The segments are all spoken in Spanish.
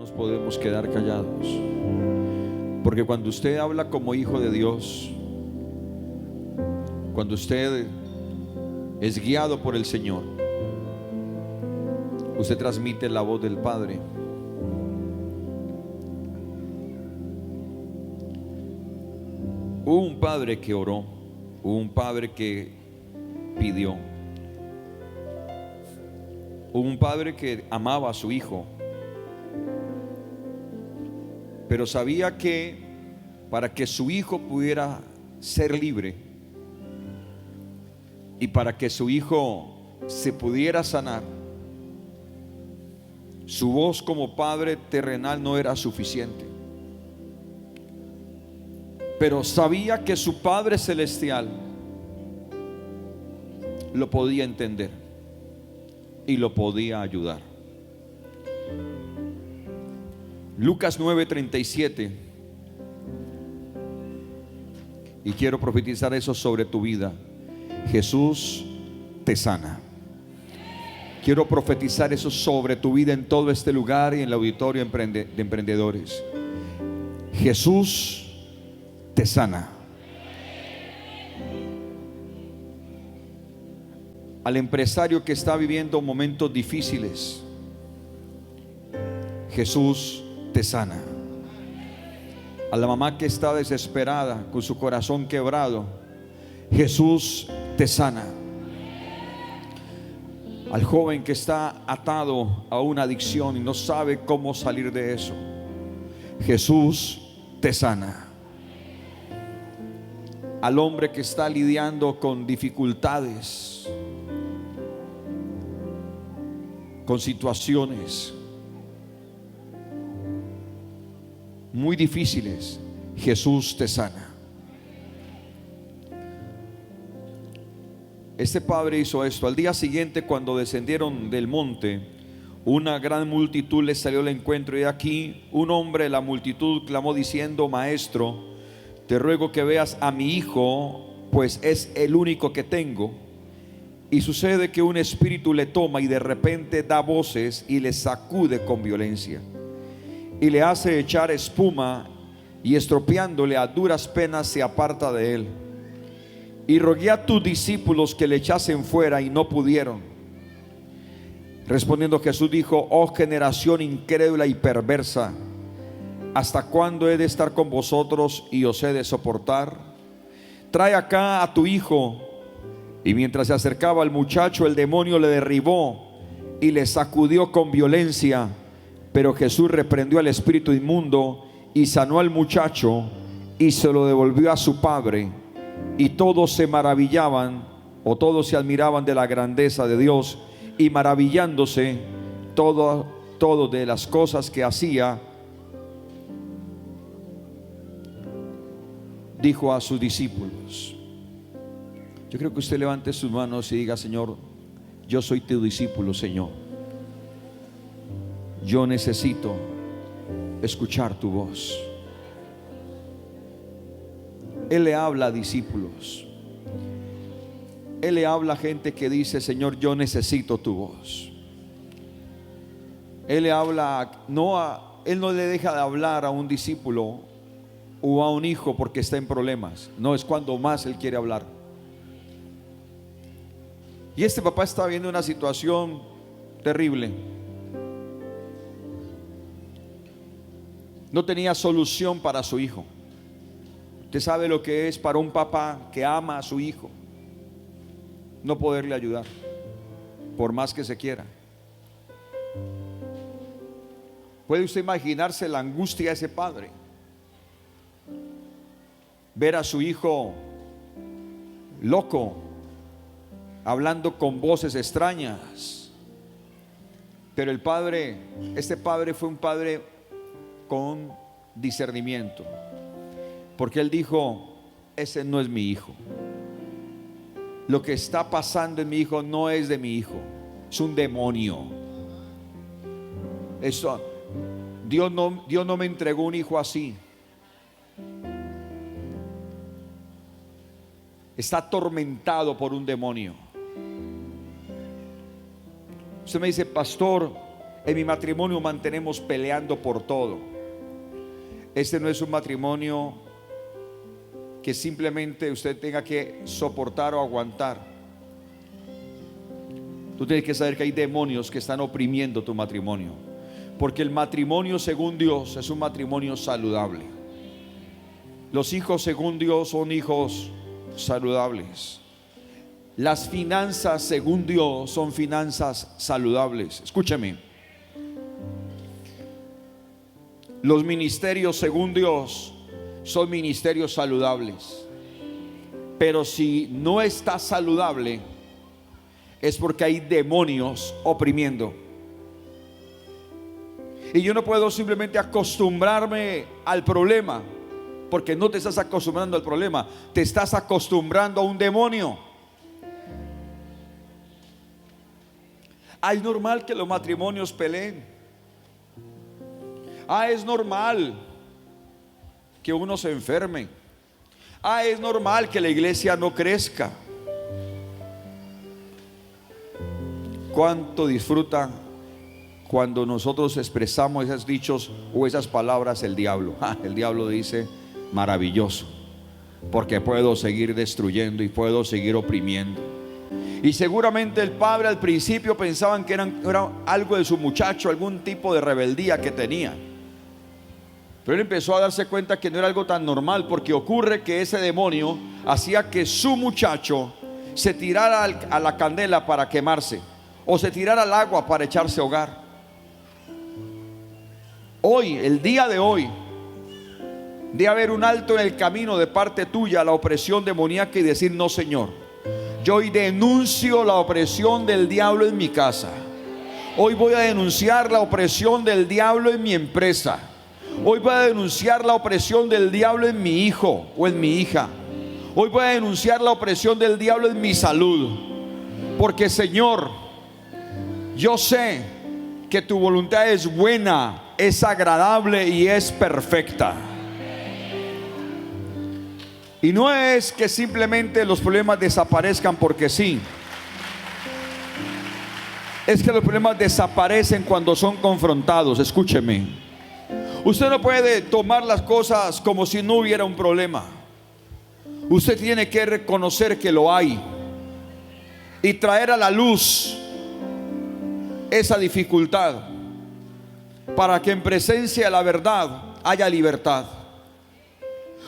nos podemos quedar callados, porque cuando usted habla como hijo de Dios, cuando usted es guiado por el Señor, usted transmite la voz del Padre. Hubo un padre que oró, hubo un padre que pidió, hubo un padre que amaba a su hijo, pero sabía que para que su hijo pudiera ser libre y para que su hijo se pudiera sanar, su voz como padre terrenal no era suficiente. Pero sabía que su Padre Celestial lo podía entender y lo podía ayudar. Lucas 9:37. Y quiero profetizar eso sobre tu vida. Jesús te sana. Quiero profetizar eso sobre tu vida en todo este lugar y en el auditorio de emprendedores. Jesús te sana. Al empresario que está viviendo momentos difíciles, Jesús te sana. A la mamá que está desesperada, con su corazón quebrado, Jesús te sana. Al joven que está atado a una adicción y no sabe cómo salir de eso, Jesús te sana. Al hombre que está lidiando con dificultades, con situaciones muy difíciles, Jesús te sana. Este padre hizo esto. Al día siguiente, cuando descendieron del monte, una gran multitud les salió al encuentro, y aquí un hombre de la multitud clamó diciendo: Maestro, te ruego que veas a mi hijo, pues es el único que tengo. Y sucede que un espíritu le toma y de repente da voces y le sacude con violencia y le hace echar espuma, y estropeándole a duras penas se aparta de él. Y rogué a tus discípulos que le echasen fuera y no pudieron. Respondiendo Jesús dijo: Oh generación incrédula y perversa, ¿hasta cuándo he de estar con vosotros y os he de soportar? Trae acá a tu hijo. Y mientras se acercaba al muchacho, el demonio le derribó y le sacudió con violencia. Pero Jesús reprendió al espíritu inmundo y sanó al muchacho y se lo devolvió a su padre. Y todos se maravillaban, o todos se admiraban de la grandeza de Dios, y maravillándose todo de las cosas que hacía, dijo a sus discípulos. Yo creo que usted levante sus manos y diga: Señor, yo soy tu discípulo, Señor. Yo necesito escuchar tu voz. Él le habla a discípulos. Él le habla a gente que dice: Señor, yo necesito tu voz. Él le habla, Él no le deja de hablar a un discípulo o a un hijo porque está en problemas. No, es cuando más Él quiere hablar. Y este papá está viendo una situación terrible. No tenía solución para su hijo. Usted sabe lo que es para un papá que ama a su hijo no poderle ayudar, por más que se quiera. ¿Puede usted imaginarse la angustia de ese padre? Ver a su hijo loco, hablando con voces extrañas. Pero este padre fue un padre con discernimiento, porque él dijo: ese no es mi hijo. Lo que está pasando en mi hijo no es de mi hijo, es un demonio. Dios no me entregó un hijo así. Está atormentado por un demonio. Usted me dice: pastor, En mi matrimonio mantenemos peleando por todo. Este no es un matrimonio que simplemente usted tenga que soportar o aguantar. Tú tienes que saber que hay demonios que están oprimiendo tu matrimonio, porque el matrimonio según Dios es un matrimonio saludable. Los hijos según Dios son hijos saludables. Las finanzas según Dios son finanzas saludables. Escúchame. Los ministerios según Dios son ministerios saludables. Pero si no está saludable, es porque hay demonios oprimiendo. Y yo no puedo simplemente acostumbrarme al problema, porque no te estás acostumbrando al problema, te estás acostumbrando a un demonio. Es normal que los matrimonios peleen. Es normal que uno se enferme. Es normal que la iglesia no crezca. ¿Cuánto disfruta cuando nosotros expresamos esos dichos o esas palabras el diablo? El diablo dice: maravilloso, porque puedo seguir destruyendo y puedo seguir oprimiendo. Y seguramente el padre al principio pensaban que era algo de su muchacho, algún tipo de rebeldía que tenía. Pero él empezó a darse cuenta que no era algo tan normal, porque ocurre que ese demonio hacía que su muchacho se tirara a la candela para quemarse, o se tirara al agua para echarse a ahogar. Hoy, el día de hoy, de haber un alto en el camino de parte tuya a la opresión demoníaca y decir: no, Señor, yo hoy denuncio la opresión del diablo en mi casa. Hoy voy a denunciar la opresión del diablo en mi empresa. Hoy voy a denunciar la opresión del diablo en mi hijo o en mi hija. Hoy voy a denunciar la opresión del diablo en mi salud. Porque, Señor, yo sé que tu voluntad es buena, es agradable y es perfecta. Y no es que simplemente los problemas desaparezcan porque sí. Es que los problemas desaparecen cuando son confrontados. Escúcheme. Usted no puede tomar las cosas como si no hubiera un problema. Usted tiene que reconocer que lo hay y traer a la luz esa dificultad, para que en presencia de la verdad haya libertad.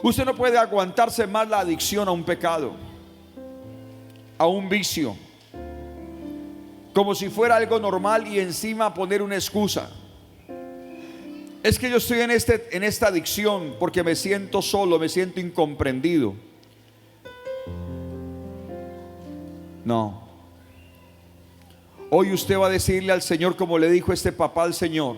Usted no puede aguantarse más la adicción a un pecado, a un vicio, como si fuera algo normal y encima poner una excusa. Es que yo estoy en esta adicción porque me siento solo, me siento incomprendido. No. Hoy usted va a decirle al Señor, como le dijo este papá al Señor: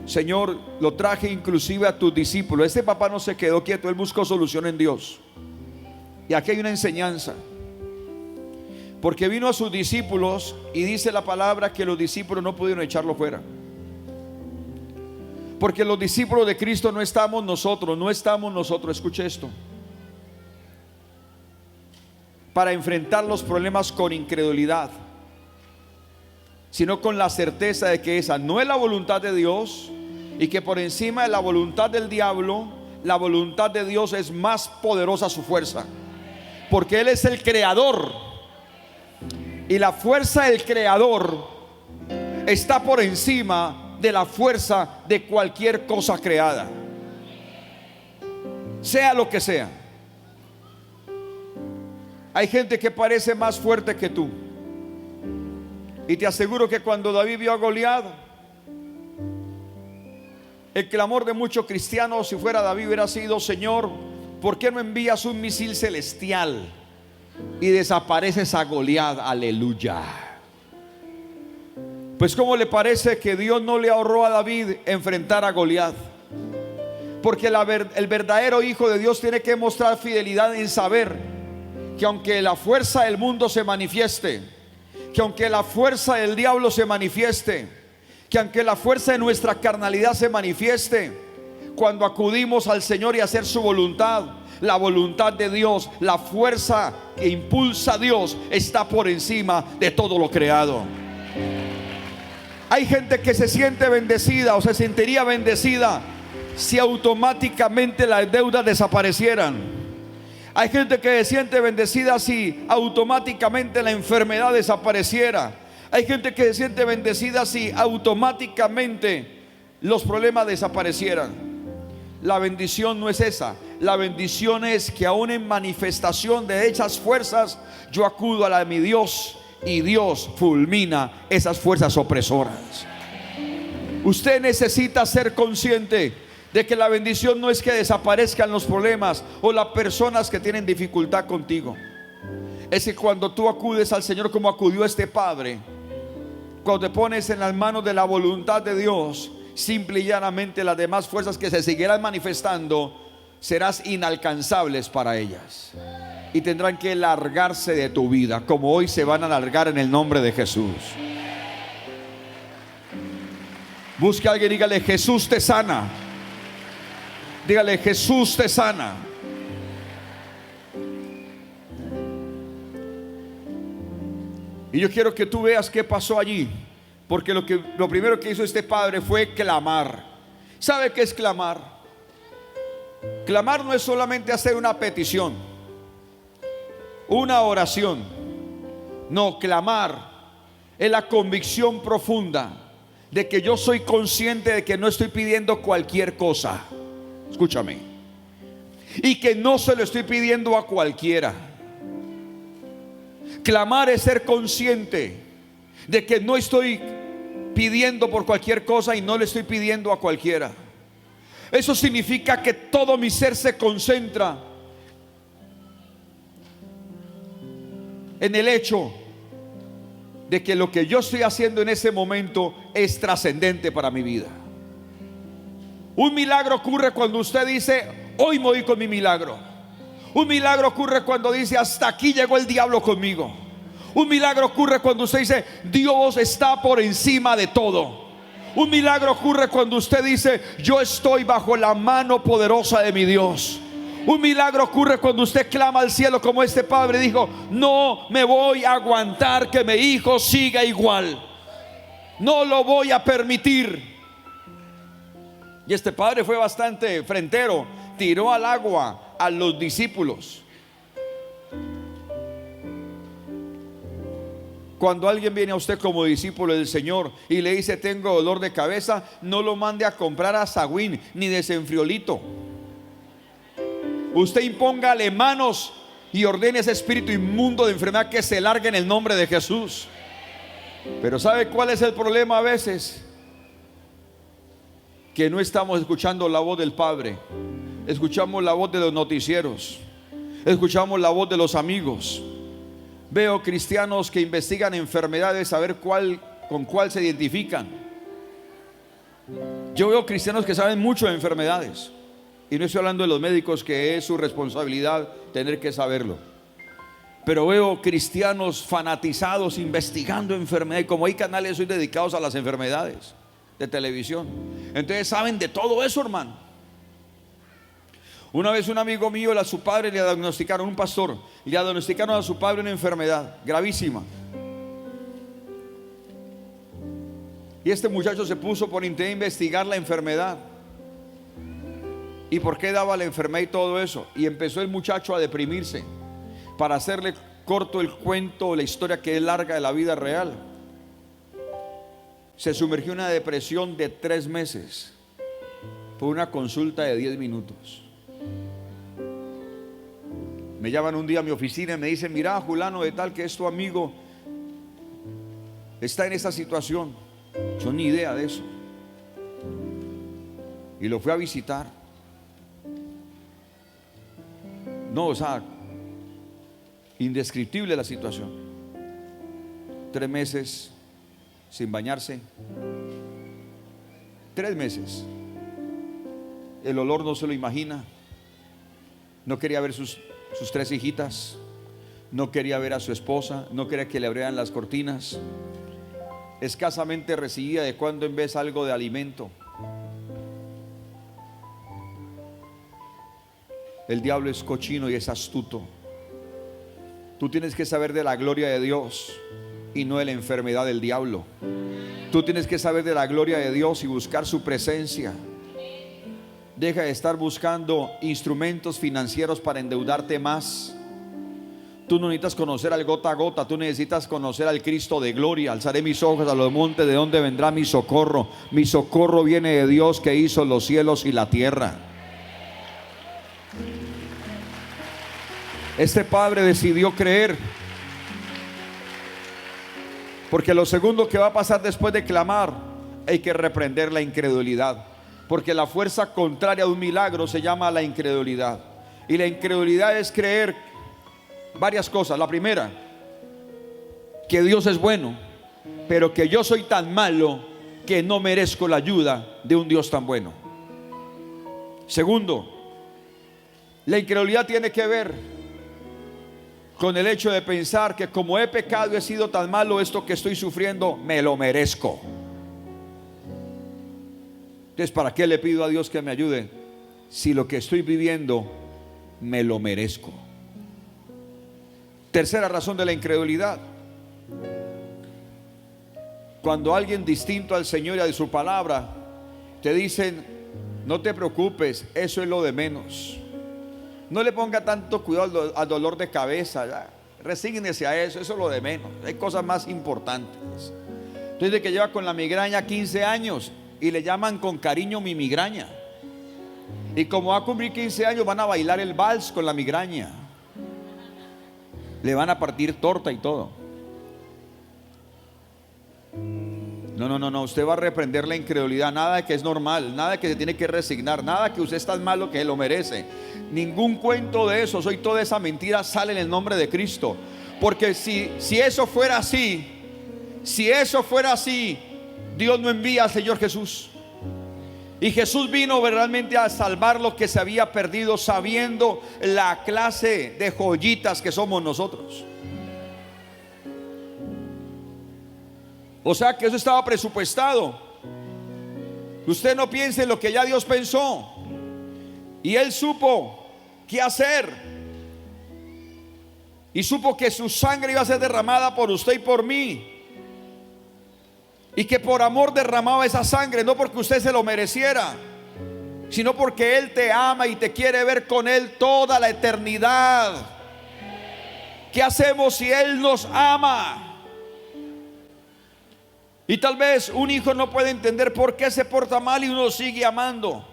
Señor, lo traje inclusive a tus discípulos. Este papá no se quedó quieto, él buscó solución en Dios. Y aquí hay una enseñanza, porque vino a sus discípulos y dice la palabra que los discípulos no pudieron echarlo fuera. Porque los discípulos de Cristo no estamos nosotros, escuche esto, para enfrentar los problemas con incredulidad, sino con la certeza de que esa no es la voluntad de Dios, y que por encima de la voluntad del diablo, la voluntad de Dios es más poderosa su fuerza, porque Él es el creador, y la fuerza del creador está por encima de la fuerza de cualquier cosa creada, sea lo que sea. Hay gente que parece más fuerte que tú, y te aseguro que cuando David vio a Goliat, el clamor de muchos cristianos, si fuera David, hubiera sido: Señor, ¿por qué no envías un misil celestial y desapareces a Goliat? Aleluya. Pues ¿cómo le parece que Dios no le ahorró a David enfrentar a Goliat? Porque el verdadero hijo de Dios tiene que mostrar fidelidad en saber que aunque la fuerza del mundo se manifieste, que aunque la fuerza del diablo se manifieste, que aunque la fuerza de nuestra carnalidad se manifieste, cuando acudimos al Señor y a hacer su voluntad, la voluntad de Dios, la fuerza que impulsa a Dios, está por encima de todo lo creado. Hay gente que se siente bendecida o se sentiría bendecida si automáticamente las deudas desaparecieran. Hay gente que se siente bendecida si automáticamente la enfermedad desapareciera. Hay gente que se siente bendecida si automáticamente los problemas desaparecieran. La bendición no es esa. La bendición es que aún en manifestación de esas fuerzas, yo acudo a la de mi Dios y Dios fulmina esas fuerzas opresoras. Usted necesita ser consciente de que la bendición no es que desaparezcan los problemas o las personas que tienen dificultad contigo. Es que cuando tú acudes al Señor como acudió este padre, cuando te pones en las manos de la voluntad de Dios, simple y llanamente las demás fuerzas que se seguirán manifestando serás inalcanzables para ellas y tendrán que largarse de tu vida, como hoy se van a largar en el nombre de Jesús. Busque a alguien y dígale: Jesús te sana. Dígale: Jesús te sana. Y yo quiero que tú veas qué pasó allí, porque lo primero que hizo este padre fue clamar. ¿Sabe qué es clamar? Clamar no es solamente hacer una petición, una oración. No, clamar es la convicción profunda de que yo soy consciente de que no estoy pidiendo cualquier cosa. Escúchame. Y que no se lo estoy pidiendo a cualquiera. Clamar es ser consciente de que no estoy pidiendo por cualquier cosa y no le estoy pidiendo a cualquiera. Eso significa que todo mi ser se concentra en el hecho de que lo que yo estoy haciendo en ese momento es trascendente para mi vida. Un milagro ocurre cuando usted dice: hoy me voy con mi milagro. Un milagro ocurre cuando dice: hasta aquí llegó el diablo conmigo. Un milagro ocurre cuando usted dice: Dios está por encima de todo. Un milagro ocurre cuando usted dice: yo estoy bajo la mano poderosa de mi Dios. Un milagro ocurre cuando usted clama al cielo como este padre dijo: no me voy a aguantar que mi hijo siga igual. No lo voy a permitir. Y este padre fue bastante frentero. Tiró al agua a los discípulos. Cuando alguien viene a usted como discípulo del Señor y le dice: tengo dolor de cabeza, no lo mande a comprar a Sagüín ni desenfriolito. Usted impóngale manos y ordene ese espíritu inmundo de enfermedad que se largue en el nombre de Jesús. Pero ¿sabe cuál es el problema a veces? Que no estamos escuchando la voz del Padre. Escuchamos la voz de los noticieros, escuchamos la voz de los amigos. Veo cristianos que investigan enfermedades a ver con cuál se identifican. Yo veo cristianos que saben mucho de enfermedades, y no estoy hablando de los médicos, que es su responsabilidad tener que saberlo. Pero veo cristianos fanatizados investigando enfermedades, como hay canales hoy dedicados a las enfermedades de televisión. Entonces saben de todo eso, hermano. Una vez un amigo mío, a su padre le diagnosticaron, un pastor, le diagnosticaron a su padre una enfermedad gravísima. Y este muchacho se puso por internet a investigar la enfermedad y por qué daba la enfermedad y todo eso. Y empezó el muchacho a deprimirse. Para hacerle corto el cuento, la historia que es larga de la vida real, se sumergió en una depresión de 3 meses por una consulta de 10 minutos. Me llaman un día a mi oficina y me dicen: mira, fulano de tal, que es tu amigo, está en esa situación. Yo ni idea de eso. Y lo fui a visitar. No, o sea, indescriptible la situación. 3 meses sin bañarse. 3 meses. El olor no se lo imagina. No quería ver sus 3 hijitas. No quería ver a su esposa. No quería que le abrieran las cortinas. Escasamente recibía de cuando en vez algo de alimento. El diablo es cochino y es astuto. Tú tienes que saber de la gloria de Dios y no de la enfermedad del diablo. Tú tienes que saber de la gloria de Dios y buscar su presencia. Deja de estar buscando instrumentos financieros para endeudarte más. Tú no necesitas conocer al gota a gota, tú necesitas conocer al Cristo de gloria. Alzaré mis ojos a los montes, ¿de dónde vendrá mi socorro? Mi socorro viene de Dios, que hizo los cielos y la tierra. Este padre decidió creer, porque lo segundo que va a pasar después de clamar, hay que reprender la incredulidad, porque la fuerza contraria de un milagro se llama la incredulidad. Y la incredulidad es creer varias cosas. La primera, que Dios es bueno, pero que yo soy tan malo que no merezco la ayuda de un Dios tan bueno. Segundo, la incredulidad tiene que ver con el hecho de pensar que como he pecado y he sido tan malo, esto que estoy sufriendo me lo merezco. Entonces, ¿para qué le pido a Dios que me ayude si lo que estoy viviendo me lo merezco? Tercera razón de la incredulidad: cuando alguien distinto al Señor y a su palabra te dicen, no te preocupes, eso es lo de menos, no le ponga tanto cuidado al dolor de cabeza, ya, resígnese a eso, eso es lo de menos, hay cosas más importantes. Entonces, de que lleva con la migraña 15 años y le llaman con cariño mi migraña, y como va a cumplir 15 años van a bailar el vals con la migraña, le van a partir torta y todo. No, usted va a reprender la incredulidad. Nada de que es normal, nada de que se tiene que resignar, nada que usted es tan malo que lo merece. Ningún cuento de eso. Soy toda esa mentira, sale en el nombre de Cristo. Porque si eso fuera así, Dios no envía al Señor Jesús. Y Jesús vino realmente a salvar lo que se había perdido, sabiendo la clase de joyitas que somos nosotros. O sea que eso estaba presupuestado. Usted no piense en lo que ya Dios pensó. Y Él supo qué hacer. Y supo que su sangre iba a ser derramada por usted y por mí. Y que por amor derramaba esa sangre, no porque usted se lo mereciera, sino porque Él te ama y te quiere ver con Él toda la eternidad. ¿Qué hacemos si Él nos ama? Y tal vez un hijo no puede entender por qué se porta mal y uno sigue amando.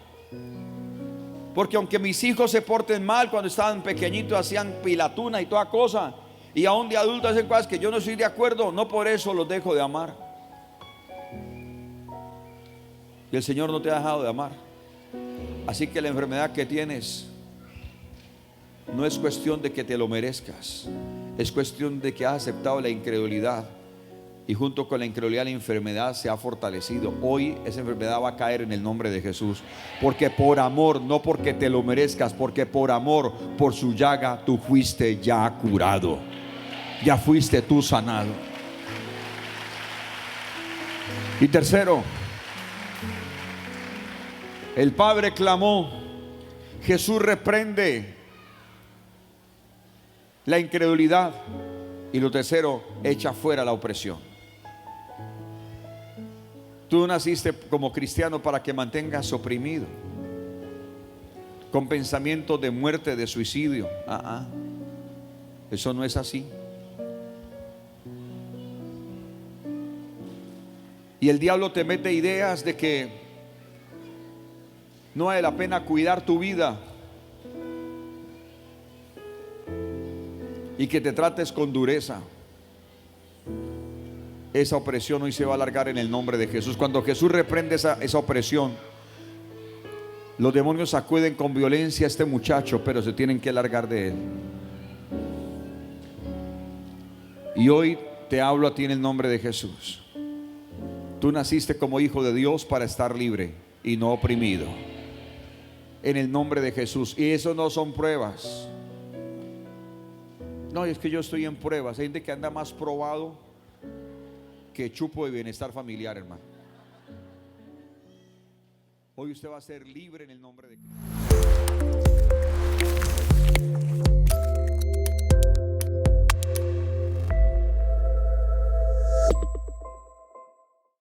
Porque aunque mis hijos se porten mal, cuando estaban pequeñitos hacían pilatuna y toda cosa, y aún de adultos hacen cosas que yo no estoy de acuerdo, no por eso los dejo de amar. Y el Señor no te ha dejado de amar. Así que la enfermedad que tienes no es cuestión de que te lo merezcas, es cuestión de que has aceptado la incredulidad. Y junto con la incredulidad, la enfermedad se ha fortalecido. Hoy esa enfermedad va a caer en el nombre de Jesús. Porque por amor, no porque te lo merezcas, porque por amor, por su llaga, tú fuiste ya curado. Ya fuiste tú sanado. Y tercero, el Padre clamó, Jesús reprende la incredulidad. Y lo tercero, echa fuera la opresión. Tú naciste como cristiano para que mantengas oprimido, con pensamientos de muerte, de suicidio. Eso no es así. Y el diablo te mete ideas de que no vale la pena cuidar tu vida y que te trates con dureza. Esa opresión hoy se va a alargar en el nombre de Jesús. Cuando Jesús reprende esa opresión, los demonios acuden con violencia a este muchacho, pero se tienen que largar de él. Y hoy te hablo a ti en el nombre de Jesús. Tú naciste como hijo de Dios para estar libre y no oprimido, en el nombre de Jesús. Y eso no son pruebas. No, es que yo estoy en pruebas. Hay gente que anda más probado que chupo de bienestar familiar, hermano. Hoy usted va a ser libre en el nombre de Cristo.